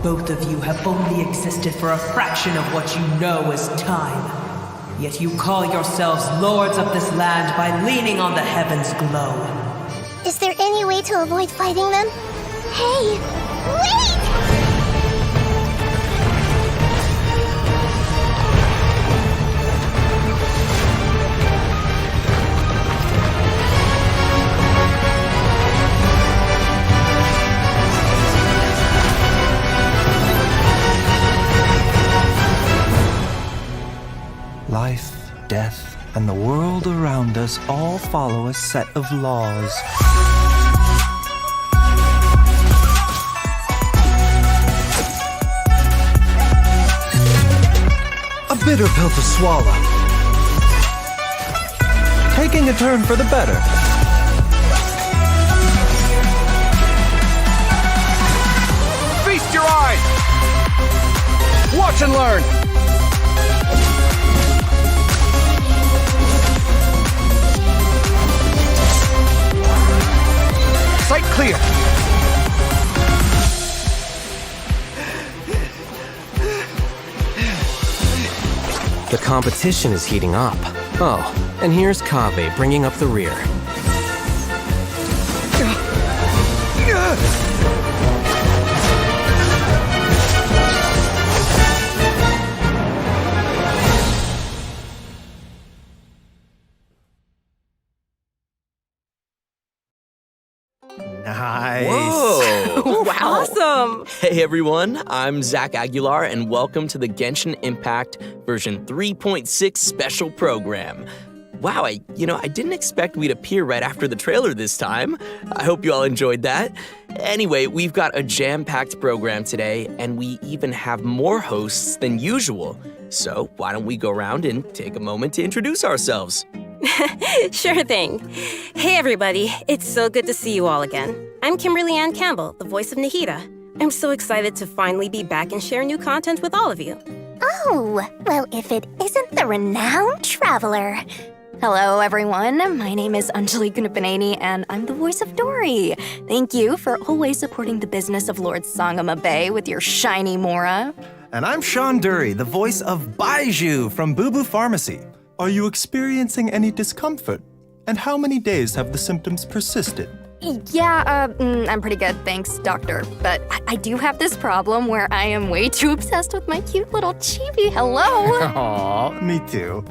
Both of you have only existed for a fraction of what you know as time. Yet you call yourselves lords of this land by leaning on the heavens' glow. Is there any way to avoid fighting them? Hey, wait! Life, death, and the world around us all follow a set of laws. A bitter pill to swallow. Taking a turn for the better. Feast your eyes! Watch and learn! Sight clear! The competition is heating up. Oh, and here's Kaveh bringing up the rear. Nice. Whoa! Wow. Awesome! Hey everyone, I'm Zach Aguilar and welcome to the Genshin Impact version 3.6 special program. Wow, I didn't expect we'd appear right after the trailer this time. I hope you all enjoyed that. Anyway, we've got a jam-packed program today, and we even have more hosts than usual. So why don't we go around and take a moment to introduce ourselves? Sure thing. Hey everybody, it's so good to see you all again. I'm Kimberly Ann Campbell, the voice of Nahida. I'm so excited to finally be back and share new content with all of you. Oh, well, if it isn't the renowned traveler. Hello, everyone. My name is Anjali Gunapaneni, and I'm the voice of Dory. Thank you for always supporting the business of Lord Sangama Bay with your shiny Mora. And I'm Sean Dury, the voice of Baizhu from Boo Boo Pharmacy. Are you experiencing any discomfort? And how many days have the symptoms persisted? Yeah, I'm pretty good, thanks, doctor. But I do have this problem where I am way too obsessed with my cute little chibi. Hello! Aw, me too.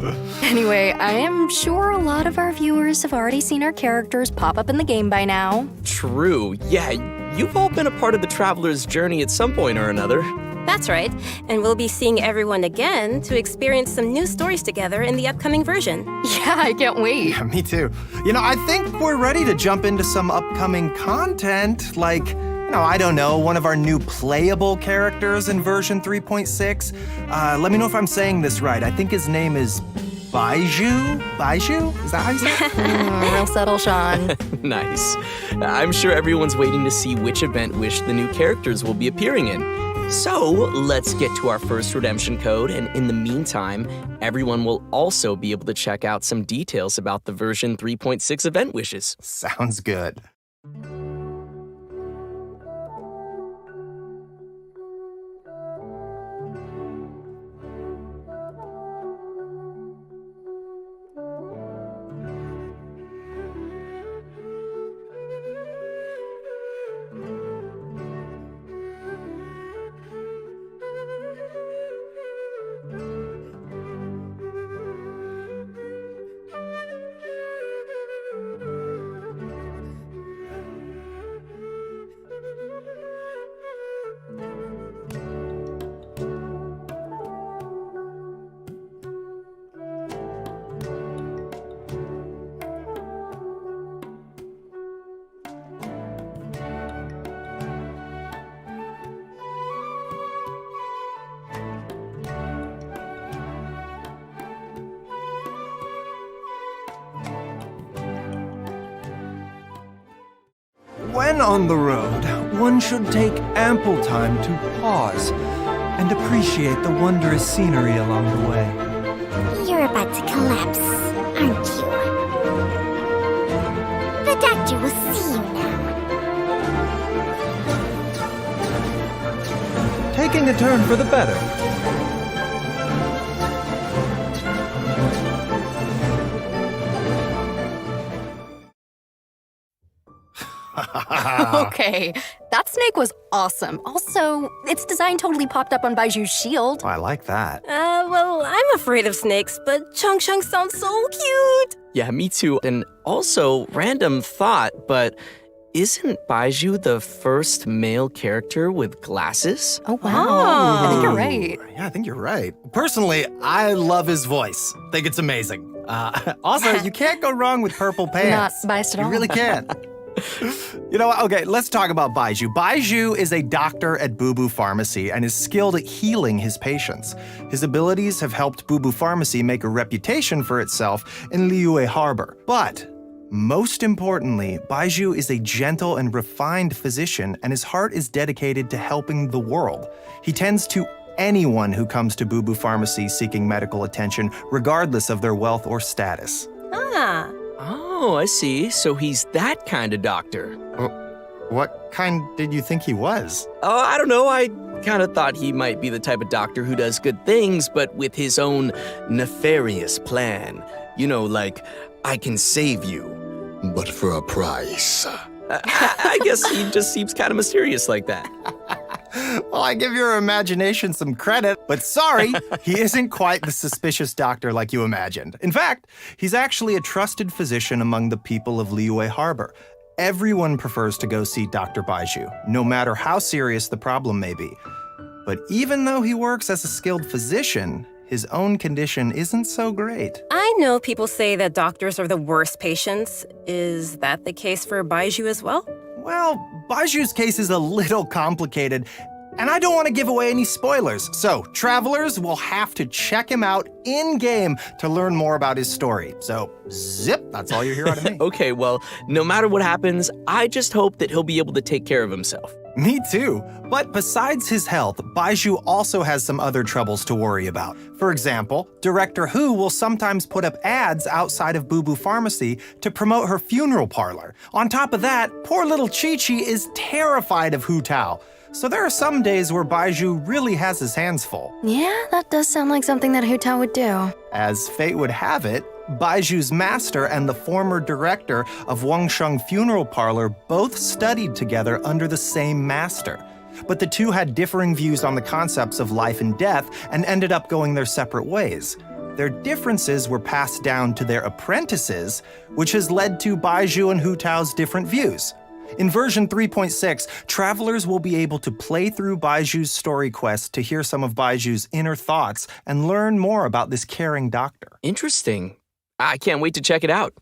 Anyway, I am sure a lot of our viewers have already seen our characters pop up in the game by now. True, yeah, you've all been a part of the traveler's journey at some point or another. That's right, and we'll be seeing everyone again to experience some new stories together in the upcoming version. Yeah, I can't wait. Yeah, me too. I think we're ready to jump into some upcoming content, like, I don't know, one of our new playable characters in version 3.6. Let me know if I'm saying this right. I think his name is Baizhu? Baizhu? Is that how you say it? Real subtle, Sean. Nice. I'm sure everyone's waiting to see which event wish the new characters will be appearing in. So, let's get to our first redemption code, and in the meantime, everyone will also be able to check out some details about the version 3.6 event wishes. Sounds good. When on the road, one should take ample time to pause and appreciate the wondrous scenery along the way. You're about to collapse, aren't you? The doctor will see you now. taking a turn for the better. Okay, that snake was awesome. Also, its design totally popped up on Baizhu's shield. I like that. Well, I'm afraid of snakes, but Chung Chung sounds so cute. Yeah, me too. And also, random thought, but isn't Baizhu the first male character with glasses? Oh, wow. I think you're right. Yeah, I think you're right. Personally, I love his voice. Think it's amazing. Also, you can't go wrong with purple pants. Not biased at all. You really can't. You know what? Okay, let's talk about Baizhu. Baizhu is a doctor at Boo Boo Pharmacy and is skilled at healing his patients. His abilities have helped Boo Boo Pharmacy make a reputation for itself in Liyue Harbor. But most importantly, Baizhu is a gentle and refined physician, and his heart is dedicated to helping the world. He tends to anyone who comes to Boo Boo Pharmacy seeking medical attention, regardless of their wealth or status. Ah. Oh, I see. So he's that kind of doctor. What kind did you think he was? Oh, I don't know. I kind of thought he might be the type of doctor who does good things, but with his own nefarious plan. You know, like, I can save you. But for a price. I guess he just seems kind of mysterious like that. Well, I give your imagination some credit, but sorry, he isn't quite the suspicious doctor like you imagined. In fact, he's actually a trusted physician among the people of Liyue Harbor. Everyone prefers to go see Dr. Baizhu, no matter how serious the problem may be. But even though he works as a skilled physician, his own condition isn't so great. I know people say that doctors are the worst patients. Is that the case for Baizhu as well? Well, Baizhu's case is a little complicated, and I don't want to give away any spoilers. So, travelers will have to check him out in-game to learn more about his story. So, zip, that's all you hear out of me. Okay, well, no matter what happens, I just hope that he'll be able to take care of himself. Me too. But besides his health, Baizhu also has some other troubles to worry about. For example, Director Hu will sometimes put up ads outside of Boo Boo Pharmacy to promote her funeral parlor. On top of that, poor little Chi-Chi is terrified of Hu Tao. So there are some days where Baizhu really has his hands full. Yeah, that does sound like something that Hu Tao would do. As fate would have it, Baizhu's master and the former director of Wangsheng Funeral Parlor both studied together under the same master. But the two had differing views on the concepts of life and death and ended up going their separate ways. Their differences were passed down to their apprentices, which has led to Baizhu and Hu Tao's different views. In version 3.6, travelers will be able to play through Baizhu's story quest to hear some of Baizhu's inner thoughts and learn more about this caring doctor. Interesting. I can't wait to check it out.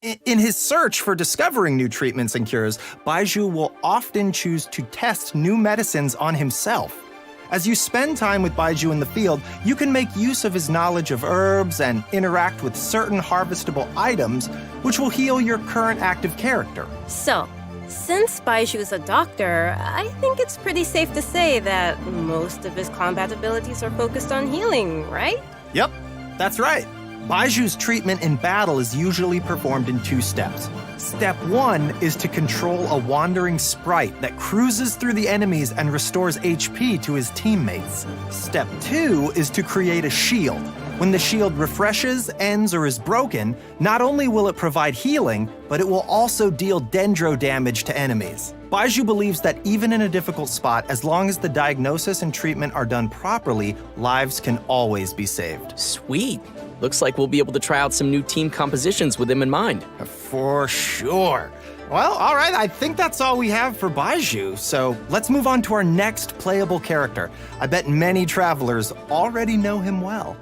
In his search for discovering new treatments and cures, Baizhu will often choose to test new medicines on himself. As you spend time with Baizhu in the field, you can make use of his knowledge of herbs and interact with certain harvestable items, which will heal your current active character. So, since Baizhu is a doctor, I think it's pretty safe to say that most of his combat abilities are focused on healing, right? Yep, that's right. Baizhu's treatment in battle is usually performed in 2 steps. Step 1 is to control a wandering sprite that cruises through the enemies and restores HP to his teammates. Step 2 is to create a shield. When the shield refreshes, ends, or is broken, not only will it provide healing, but it will also deal dendro damage to enemies. Baizhu believes that even in a difficult spot, as long as the diagnosis and treatment are done properly, lives can always be saved. Sweet. Looks like we'll be able to try out some new team compositions with him in mind. For sure. Well, all right, I think that's all we have for Baizhu, so let's move on to our next playable character. I bet many travelers already know him well.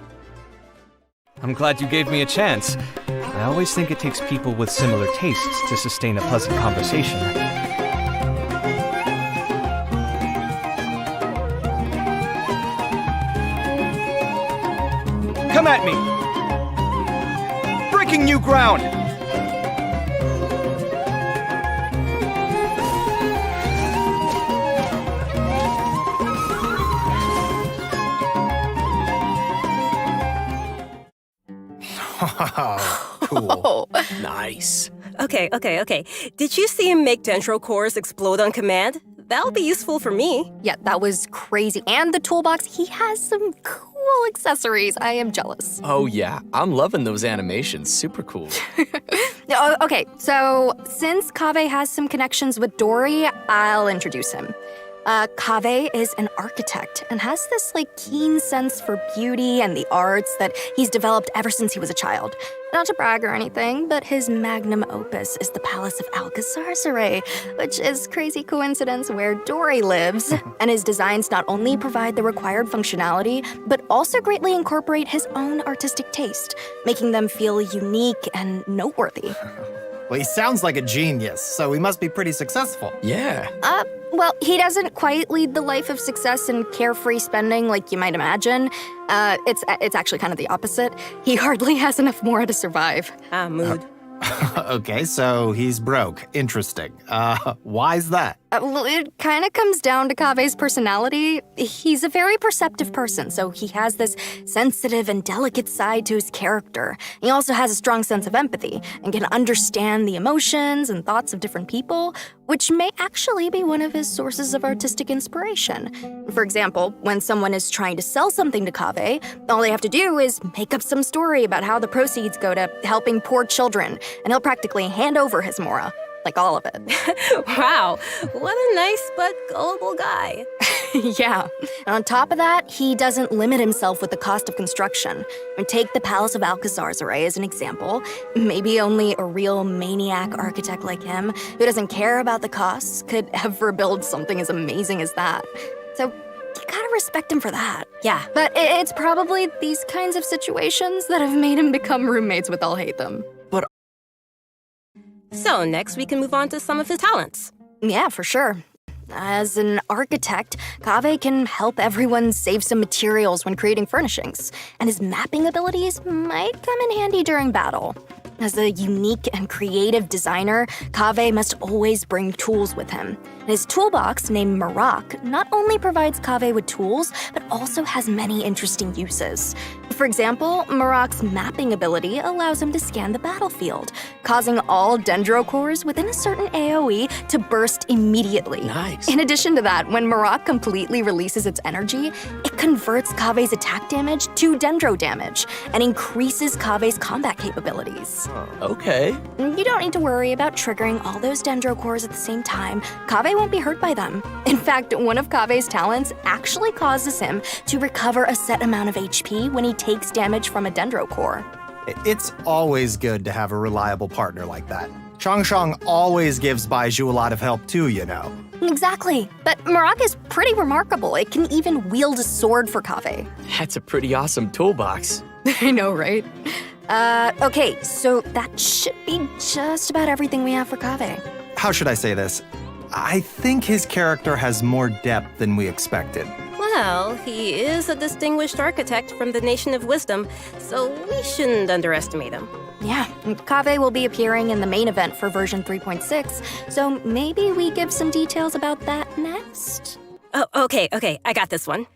I'm glad you gave me a chance. I always think it takes people with similar tastes to sustain a pleasant conversation. Come at me! Breaking new ground! Cool. Nice. Okay. Did you see him make dendro cores explode on command? That'll be useful for me. Yeah, that was crazy. And the toolbox, he has some cool accessories. I am jealous. Oh yeah, I'm loving those animations. Super cool. Okay, so since Kaveh has some connections with Dory, I'll introduce him. Kaveh is an architect and has this keen sense for beauty and the arts that he's developed ever since he was a child. Not to brag or anything, but his magnum opus is the Palace of Alcazar, which is crazy coincidence where Dory lives. And his designs not only provide the required functionality, but also greatly incorporate his own artistic taste, making them feel unique and noteworthy. Well, he sounds like a genius, so he must be pretty successful. Yeah. Well, he doesn't quite lead the life of success and carefree spending like you might imagine. It's actually kind of the opposite. He hardly has enough more to survive. Mood. Okay, so he's broke. Interesting. Why's that? Well, it kind of comes down to Kaveh's personality. He's a very perceptive person, so he has this sensitive and delicate side to his character. He also has a strong sense of empathy and can understand the emotions and thoughts of different people, which may actually be one of his sources of artistic inspiration. For example, when someone is trying to sell something to Kaveh, all they have to do is make up some story about how the proceeds go to helping poor children, and he'll practically hand over his Mora. Like all of it. Wow, what a nice but gullible guy. Yeah. And on top of that, he doesn't limit himself with the cost of construction. And take the Palace of Alcazar as an example. Maybe only a real maniac architect like him, who doesn't care about the costs, could ever build something as amazing as that. So you gotta respect him for that. Yeah. But it's probably these kinds of situations that have made him become roommates with I'll Hate Them. So next we can move on to some of his talents. Yeah, for sure. As an architect, Kaveh can help everyone save some materials when creating furnishings, and his mapping abilities might come in handy during battle. As a unique and creative designer, Kaveh must always bring tools with him. And his toolbox, named Marak, not only provides Kaveh with tools, but also has many interesting uses. For example, Marak's mapping ability allows him to scan the battlefield, causing all dendro cores within a certain AoE to burst immediately. Nice. In addition to that, when Marak completely releases its energy, it converts Kaveh's attack damage to dendro damage and increases Kaveh's combat capabilities. Okay. You don't need to worry about triggering all those dendro cores at the same time. Kaveh won't be hurt by them. In fact, one of Kaveh's talents actually causes him to recover a set amount of HP when he takes damage from a dendro core. It's always good to have a reliable partner like that. Changshang always gives Baizhu a lot of help too, you know. Exactly. But Marak is pretty remarkable. It can even wield a sword for Kaveh. That's a pretty awesome toolbox. I know, right? Okay, so that should be just about everything we have for Kaveh. How should I say this? I think his character has more depth than we expected. Well, he is a distinguished architect from the Nation of Wisdom, so we shouldn't underestimate him. Yeah, Kaveh will be appearing in the main event for version 3.6, so maybe we give some details about that next? Oh, okay, I got this one.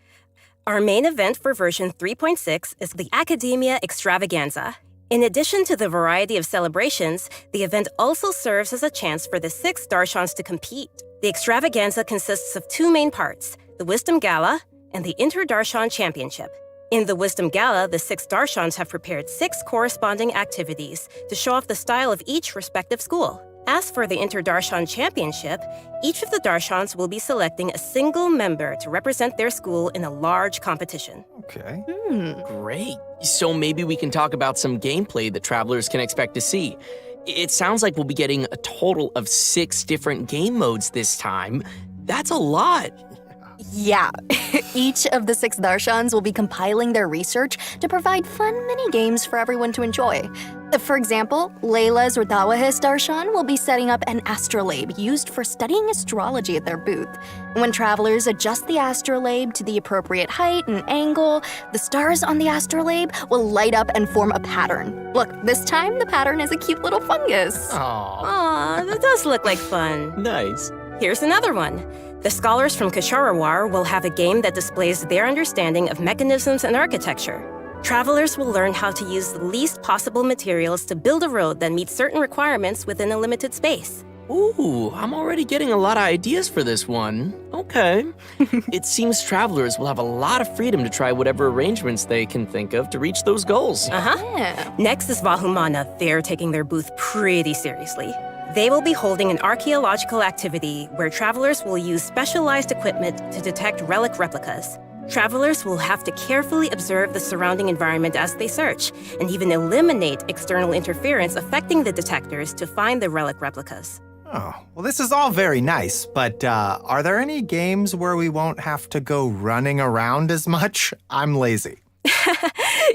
Our main event for version 3.6 is the Academia Extravaganza. In addition to the variety of celebrations, the event also serves as a chance for the 6 Darshans to compete. The Extravaganza consists of 2 main parts, the Wisdom Gala and the Inter-Darshan Championship. In the Wisdom Gala, the 6 Darshans have prepared 6 corresponding activities to show off the style of each respective school. As for the Inter-Darshan Championship, each of the Darshans will be selecting a single member to represent their school in a large competition. Okay. Great. So maybe we can talk about some gameplay that travelers can expect to see. It sounds like we'll be getting a total of 6 different game modes this time. That's a lot. Yeah. Each of the 6 Darshans will be compiling their research to provide fun mini-games for everyone to enjoy. For example, Layla's Rudawahis Darshan will be setting up an astrolabe used for studying astrology at their booth. When travelers adjust the astrolabe to the appropriate height and angle, the stars on the astrolabe will light up and form a pattern. Look, this time the pattern is a cute little fungus. Aw, that does look like fun. Nice. Here's another one. The scholars from Kasharawar will have a game that displays their understanding of mechanisms and architecture. Travelers will learn how to use the least possible materials to build a road that meets certain requirements within a limited space. Ooh, I'm already getting a lot of ideas for this one. Okay. It seems travelers will have a lot of freedom to try whatever arrangements they can think of to reach those goals. Uh-huh. Next is Vahumana. They're taking their booth pretty seriously. They will be holding an archaeological activity where travelers will use specialized equipment to detect relic replicas. Travelers will have to carefully observe the surrounding environment as they search, and even eliminate external interference affecting the detectors to find the relic replicas. Oh, well, this is all very nice, but are there any games where we won't have to go running around as much? I'm lazy.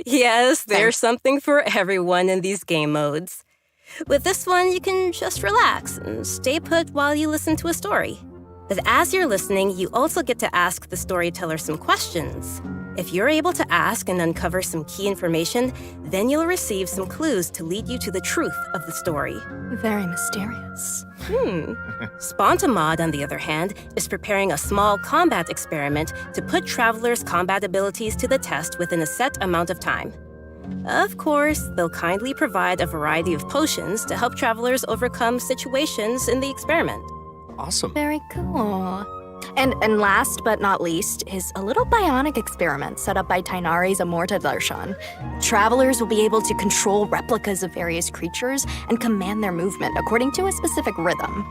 Yes, there's something for everyone in these game modes. With this one, you can just relax and stay put while you listen to a story. But as you're listening, you also get to ask the storyteller some questions. If you're able to ask and uncover some key information, then you'll receive some clues to lead you to the truth of the story. Very mysterious. Spontamod, on the other hand, is preparing a small combat experiment to put travelers' combat abilities to the test within a set amount of time. Of course, they'll kindly provide a variety of potions to help travelers overcome situations in the experiment. Awesome. Very cool. And last but not least is a little bionic experiment set up by Tainari's Amorta Darshan. Travelers will be able to control replicas of various creatures and command their movement according to a specific rhythm.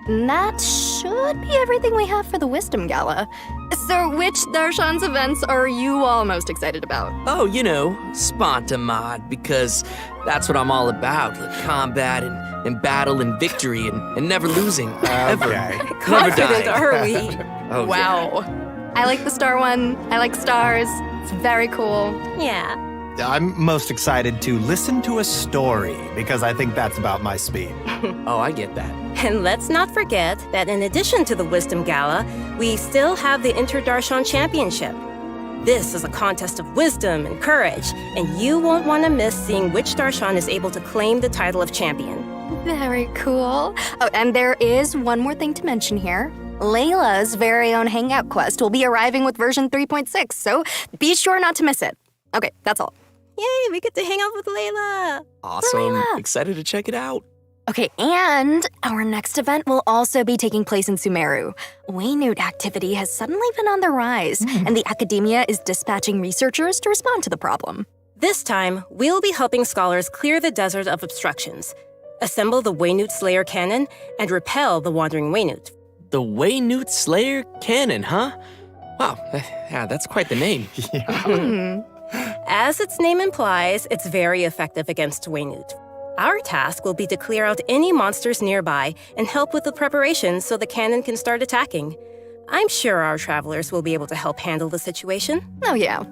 And that should be everything we have for the Wisdom Gala. So which Darshan's events are you all most excited about? Oh, Spontamod, because that's what I'm all about. Like combat and battle and victory and never losing. Ever. Never Confident, dying. are we? Oh, Wow. I like the star one. I like stars. It's very cool. Yeah. I'm most excited to listen to a story because I think that's about my speed. Oh, I get that. And let's not forget that in addition to the Wisdom Gala, we still have the Inter-Darshan Championship. This is a contest of wisdom and courage, and you won't want to miss seeing which Darshan is able to claim the title of champion. Very cool. Oh, and there is one more thing to mention here. Layla's very own Hangout quest will be arriving with version 3.6, so be sure not to miss it. Okay, that's all. Yay, we get to hang out with Layla. Awesome. Layla. Excited to check it out. Okay, and our next event will also be taking place in Sumeru. Waynute activity has suddenly been on the rise, and the academia is dispatching researchers to respond to the problem. This time, we'll be helping scholars clear the desert of obstructions, assemble the Waynute Slayer cannon, and repel the wandering Waynute. The Waynute Slayer cannon, huh? Wow, yeah, that's quite the name. As its name implies, it's very effective against Waynute. Our task will be to clear out any monsters nearby and help with the preparations so the cannon can start attacking. I'm sure our travelers will be able to help handle the situation. Oh, yeah.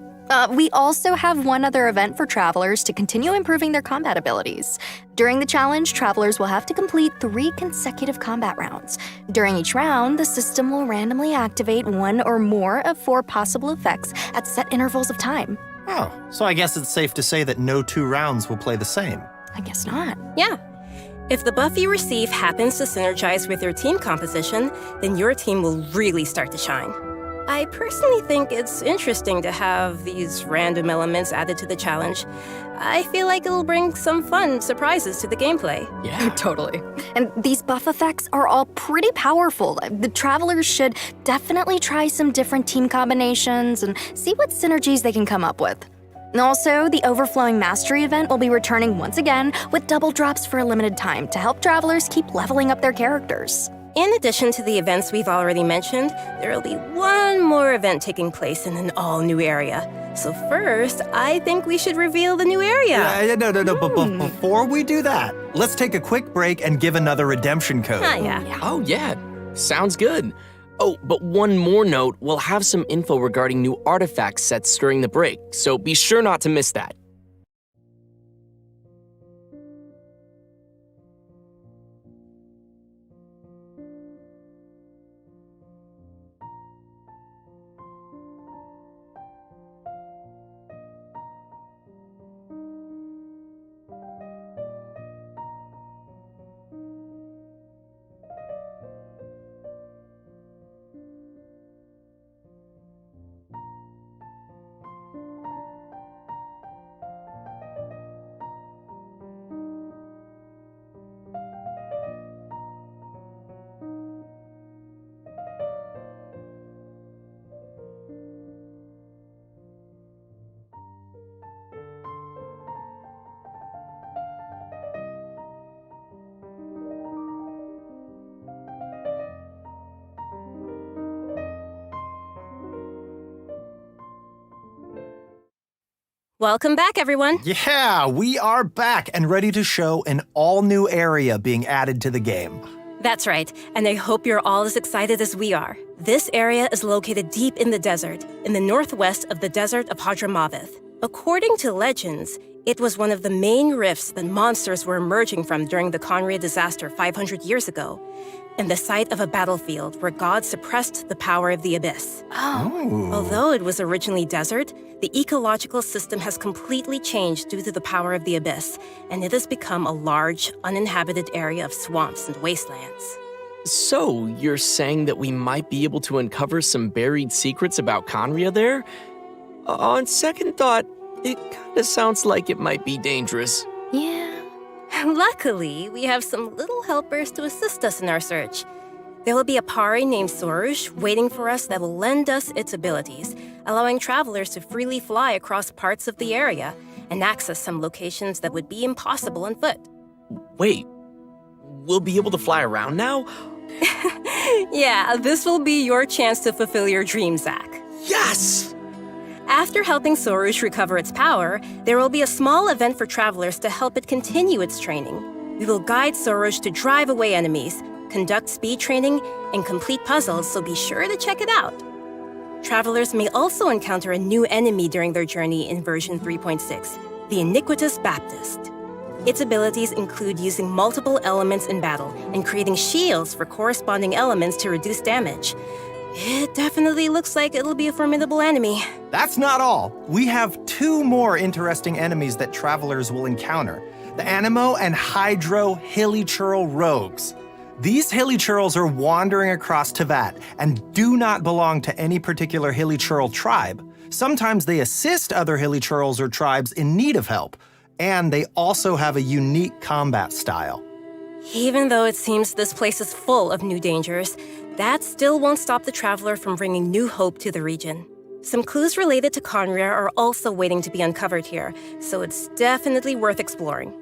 We also have one other event for travelers to continue improving their combat abilities. During the challenge, travelers will have to complete 3 consecutive combat rounds. During each round, the system will randomly activate 1 or more of 4 possible effects at set intervals of time. Oh, so I guess it's safe to say that no 2 rounds will play the same. I guess not. Yeah. If the buff you receive happens to synergize with your team composition, then your team will really start to shine. I personally think it's interesting to have these random elements added to the challenge. I feel like it'll bring some fun surprises to the gameplay. Yeah. Totally. And these buff effects are all pretty powerful. The travelers should definitely try some different team combinations and see what synergies they can come up with. And also, the Overflowing Mastery event will be returning once again with double drops for a limited time to help travelers keep leveling up their characters. In addition to the events we've already mentioned, there will be one more event taking place in an all-new area. So first, I think we should reveal the new area. No. But before we do that, let's take a quick break and give another redemption code. Yeah. Oh, yeah. Sounds good. Oh, but one more note, we'll have some info regarding new artifact sets during the break, so be sure not to miss that. Welcome back, everyone. Yeah, we are back and ready to show an all-new area being added to the game. That's right, and I hope you're all as excited as we are. This area is located deep in the desert, in the northwest of the desert of Hadramaveth. According to legends, it was one of the main rifts that monsters were emerging from during the Conria disaster 500 years ago, and the site of a battlefield where God suppressed the power of the abyss. Although it was originally desert, the ecological system has completely changed due to the power of the abyss, and it has become a large, uninhabited area of swamps and wastelands. So, you're saying that we might be able to uncover some buried secrets about Conria there? On second thought, it kinda sounds like it might be dangerous. Yeah. Luckily, we have some little helpers to assist us in our search. There will be a pari named Sorush waiting for us that will lend us its abilities, allowing travelers to freely fly across parts of the area and access some locations that would be impossible on foot. Wait, we'll be able to fly around now? Yeah, this will be your chance to fulfill your dream, Zach. Yes! After helping Sorush recover its power, there will be a small event for travelers to help it continue its training. We will guide Sorush to drive away enemies, conduct speed training, and complete puzzles, so be sure to check it out. Travelers may also encounter a new enemy during their journey in version 3.6, the Iniquitous Baptist. Its abilities include using multiple elements in battle and creating shields for corresponding elements to reduce damage. It definitely looks like it'll be a formidable enemy. That's not all. We have 2 more interesting enemies that travelers will encounter. The Animo and Hydro Hilichurl rogues. These Hilichurls are wandering across Teyvat and do not belong to any particular Hilichurl tribe. Sometimes they assist other Hilichurls or tribes in need of help, and they also have a unique combat style. Even though it seems this place is full of new dangers, that still won't stop the traveler from bringing new hope to the region. Some clues related to Conria are also waiting to be uncovered here, so it's definitely worth exploring.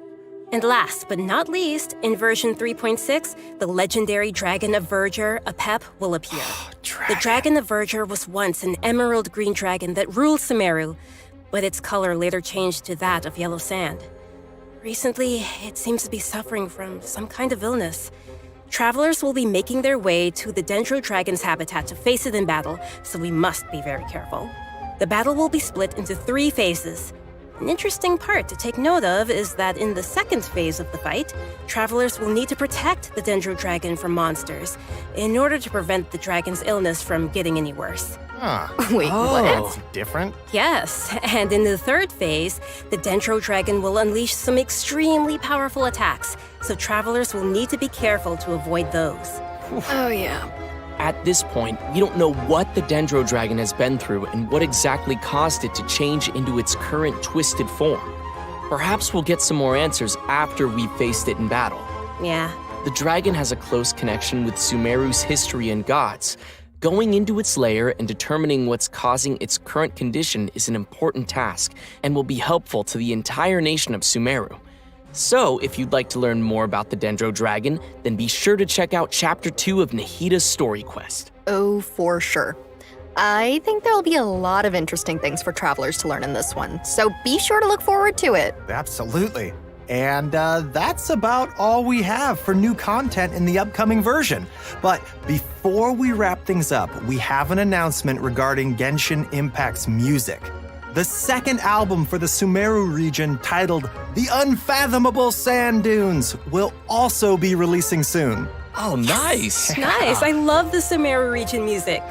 And last but not least, in version 3.6, the legendary Dragon of Verdure, Apep, will appear. The Dragon of Verdure was once an emerald green dragon that ruled Sumeru, but its color later changed to that of yellow sand. Recently, it seems to be suffering from some kind of illness. Travelers will be making their way to the Dendro Dragon's habitat to face it in battle, so we must be very careful. The battle will be split into 3 phases. An interesting part to take note of is that in the second phase of the fight, travelers will need to protect the Dendro Dragon from monsters in order to prevent the dragon's illness from getting any worse. Wait, what? That's different. Yes, and in the third phase, the Dendro Dragon will unleash some extremely powerful attacks, so travelers will need to be careful to avoid those. Oh, yeah. At this point, we don't know what the Dendro Dragon has been through and what exactly caused it to change into its current twisted form. Perhaps we'll get some more answers after we've faced it in battle. Yeah. The dragon has a close connection with Sumeru's history and gods. Going into its lair and determining what's causing its current condition is an important task and will be helpful to the entire nation of Sumeru. So, if you'd like to learn more about the Dendro Dragon, then be sure to check out Chapter 2 of Nahida's story quest. Oh, for sure. I think there'll be a lot of interesting things for travelers to learn in this one, so be sure to look forward to it. Absolutely. And that's about all we have for new content in the upcoming version. But before we wrap things up, we have an announcement regarding Genshin Impact's music. The second album for the Sumeru region, titled The Unfathomable Sand Dunes, will also be releasing soon. Oh, nice! Nice, I love the Sumeru region music.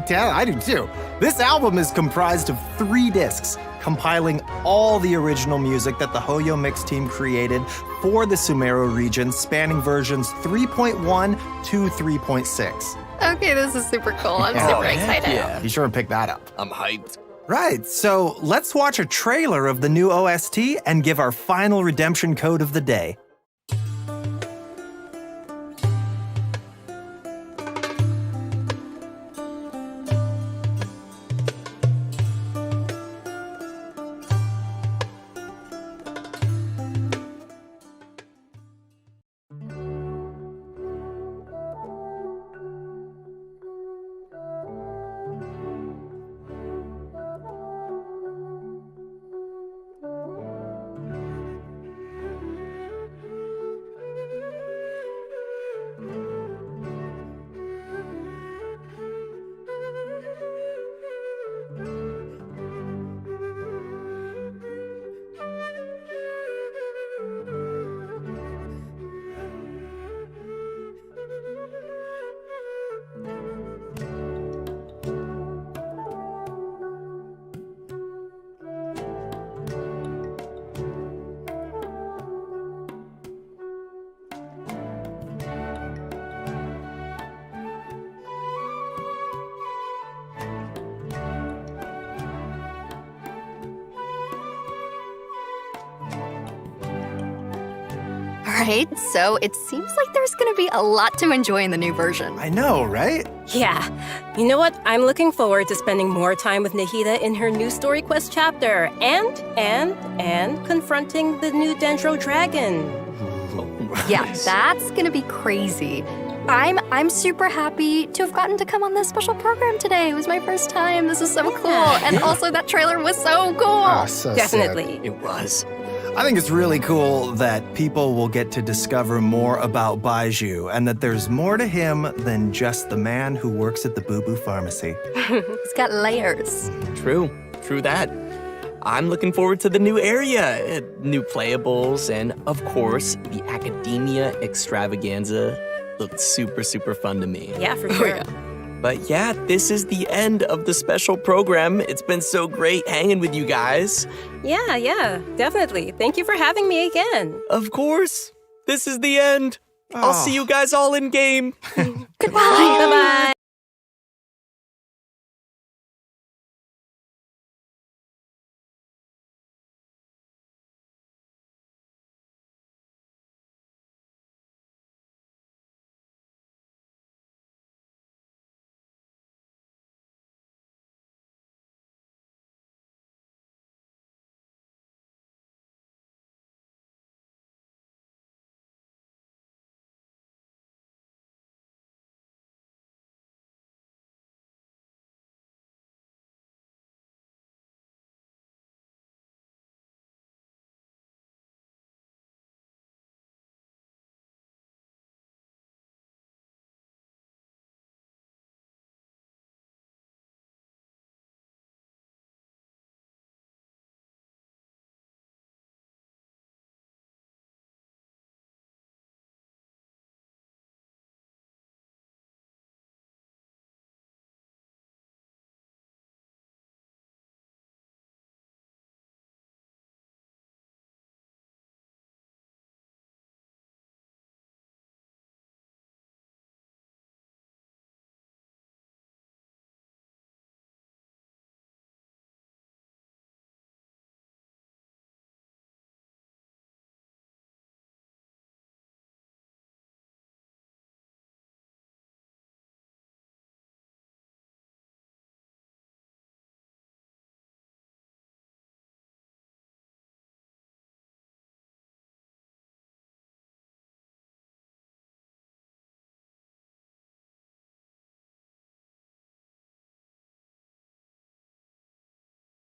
Yeah, I do too. This album is comprised of 3 discs, compiling all the original music that the Hoyo Mix team created for the Sumeru region, spanning versions 3.1 to 3.6. Okay, this is super cool. I'm super excited. Yeah. Be sure and pick that up. I'm hyped. Right, so let's watch a trailer of the new OST and give our final redemption code of the day. Right? So it seems like there's gonna be a lot to enjoy in the new version. I know, right? Yeah. You know what? I'm looking forward to spending more time with Nahida in her new story quest chapter and confronting the new Dendro Dragon. Yeah, that's gonna be crazy. I'm super happy to have gotten to come on this special program today. It was my first time. This is so cool. And also that trailer was so cool. Ah, so Definitely. It was. I think it's really cool that people will get to discover more about Baizhu and that there's more to him than just the man who works at the Boo Boo Pharmacy. It's got layers. True that. I'm looking forward to the new area, new playables, and of course, the Academia Extravaganza looked super, super fun to me. Yeah, for sure. But yeah, this is the end of the special program. It's been so great hanging with you guys. Yeah, definitely. Thank you for having me again. Of course, this is the end. I'll see you guys all in game. Goodbye. Bye-bye.